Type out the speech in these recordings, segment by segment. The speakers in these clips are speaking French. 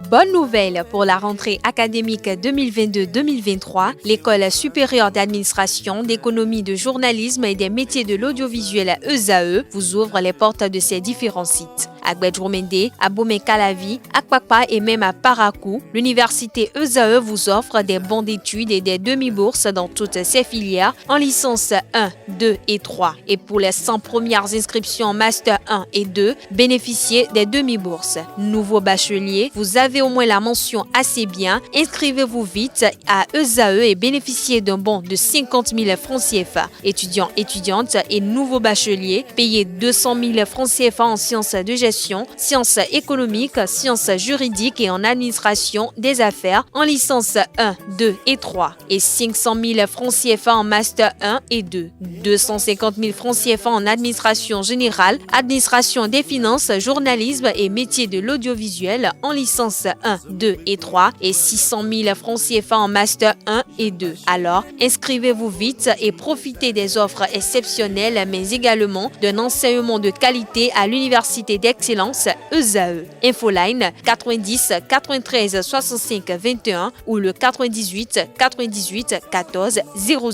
Bonne nouvelle pour la rentrée académique 2022-2023, l'École supérieure d'administration, d'économie, de journalisme et des métiers de l'audiovisuel ESAE vous ouvre les portes de ses différents sites. À Gbedjoumende, à Bomé-Calavi, à Kwakpa et même à Parakou, l'université ESAE vous offre des bons d'études et des demi-bourses dans toutes ses filières en licence 1, 2 et 3. Et pour les 100 premières inscriptions en master 1 et 2, bénéficiez des demi-bourses. Nouveau bachelier, vous avez au moins la mention assez bien. Inscrivez-vous vite à ESAE et bénéficiez d'un bon de 50 000 francs CFA. Étudiants, étudiantes et nouveaux bacheliers, payez 200 000 francs CFA en sciences de gestion, sciences économiques, sciences juridiques et en administration des affaires en licence 1, 2 et 3 et 500 000 francs CFA en master 1 et 2, 250 000 francs CFA en administration générale, administration des finances, journalisme et métiers de l'audiovisuel en licence 1, 2 et 3 et 600 000 francs CFA en master 1 et 2. Alors, inscrivez-vous vite et profitez des offres exceptionnelles mais également d'un enseignement de qualité à l'université d'excellence ESAE. Infoline 90 93 65 21 ou le 98 98 14 00.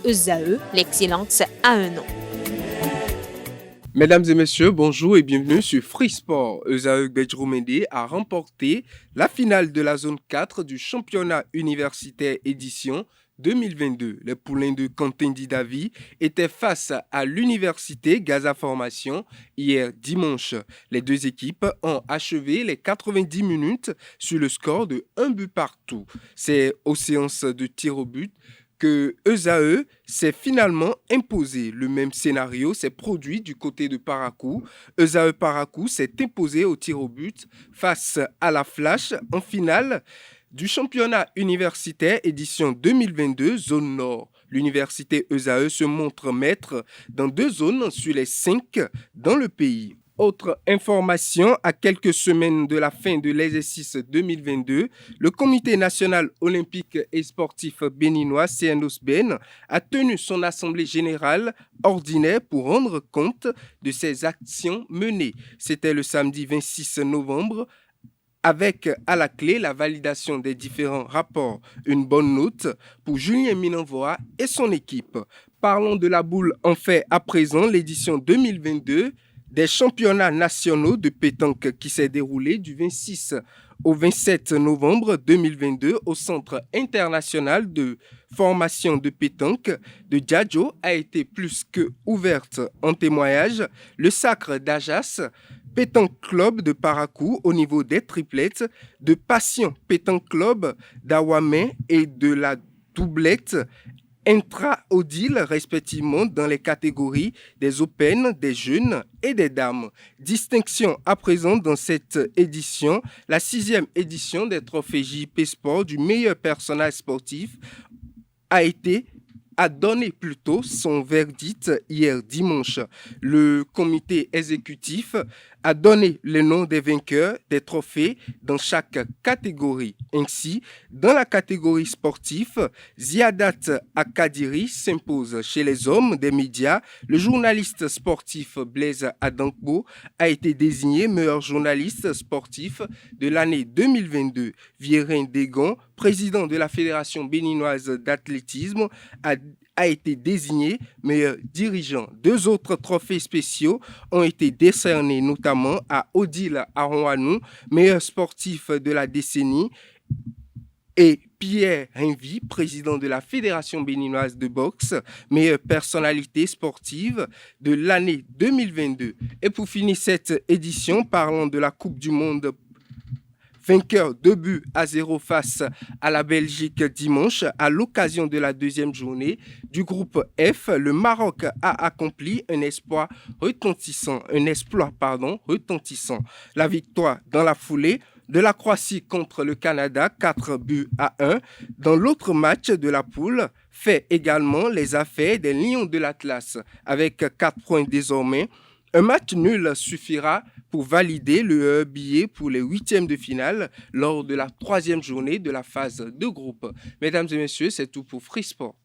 ESAE, l'excellence à un nom. Mesdames et messieurs, bonjour et bienvenue sur Free Sport. ESAE Gbedjoumende a remporté la finale de la zone 4 du championnat universitaire édition 2022. Les poulains de Quentin Didavi étaient face à l'université Gaza Formation hier dimanche. Les deux équipes ont achevé les 90 minutes sur le score de 1 but partout. C'est aux séances de tir au but que ESAE s'est finalement imposé. Le même scénario s'est produit du côté de Parakou. ESAE Parakou s'est imposé au tir au but face à la Flash en finale du championnat universitaire édition 2022 zone nord. L'université ESAE se montre maître dans 2 zones sur les 5 dans le pays. Autre information, à quelques semaines de la fin de l'exercice 2022, le Comité national olympique et sportif béninois CNOSBN a tenu son assemblée générale ordinaire pour rendre compte de ses actions menées. C'était le samedi 26 novembre. Avec à la clé la validation des différents rapports, une bonne note pour Julien Minenvoa et son équipe. Parlons de la boule en fait à présent, l'édition 2022 des championnats nationaux de pétanque qui s'est déroulé du 26 au 27 novembre 2022 au Centre international de formation de pétanque de Djadjo a été plus que ouverte en témoignage. Le Sacre d'Ajas, Pétanque Club de Parakou au niveau des triplettes, de Passion Pétanque Club d'Awamé et de la doublette intra-odile respectivement dans les catégories des Open, des jeunes et des dames. Distinction à présent dans cette édition, la 6e édition des trophées JP Sport du meilleur personnage sportif a donné plutôt son verdict hier dimanche. Le comité exécutif a donné les noms des vainqueurs des trophées dans chaque catégorie. Ainsi, dans la catégorie sportive, Ziadat Akadiri s'impose chez les hommes des médias. Le journaliste sportif Blaise Adankbo a été désigné meilleur journaliste sportif de l'année 2022. Viérin Degon, président de la Fédération béninoise d'athlétisme, a été désigné meilleur dirigeant. 2 autres trophées spéciaux ont été décernés, notamment à Odile Arouanou, meilleur sportif de la décennie, et Pierre Henvy, président de la Fédération béninoise de boxe, meilleure personnalité sportive de l'année 2022. Et pour finir cette édition, parlons de la Coupe du Monde. Vainqueur 2-0 face à la Belgique dimanche. À l'occasion de la 2e journée du groupe F, le Maroc a accompli un exploit retentissant. La victoire dans la foulée de la Croatie contre le Canada, 4-1. Dans l'autre match de la poule, fait également les affaires des Lions de l'Atlas avec 4 points désormais. Un match nul suffira pour valider le billet pour les 8e de finale lors de la 3e journée de la phase de groupe. Mesdames et messieurs, c'est tout pour Free Sport.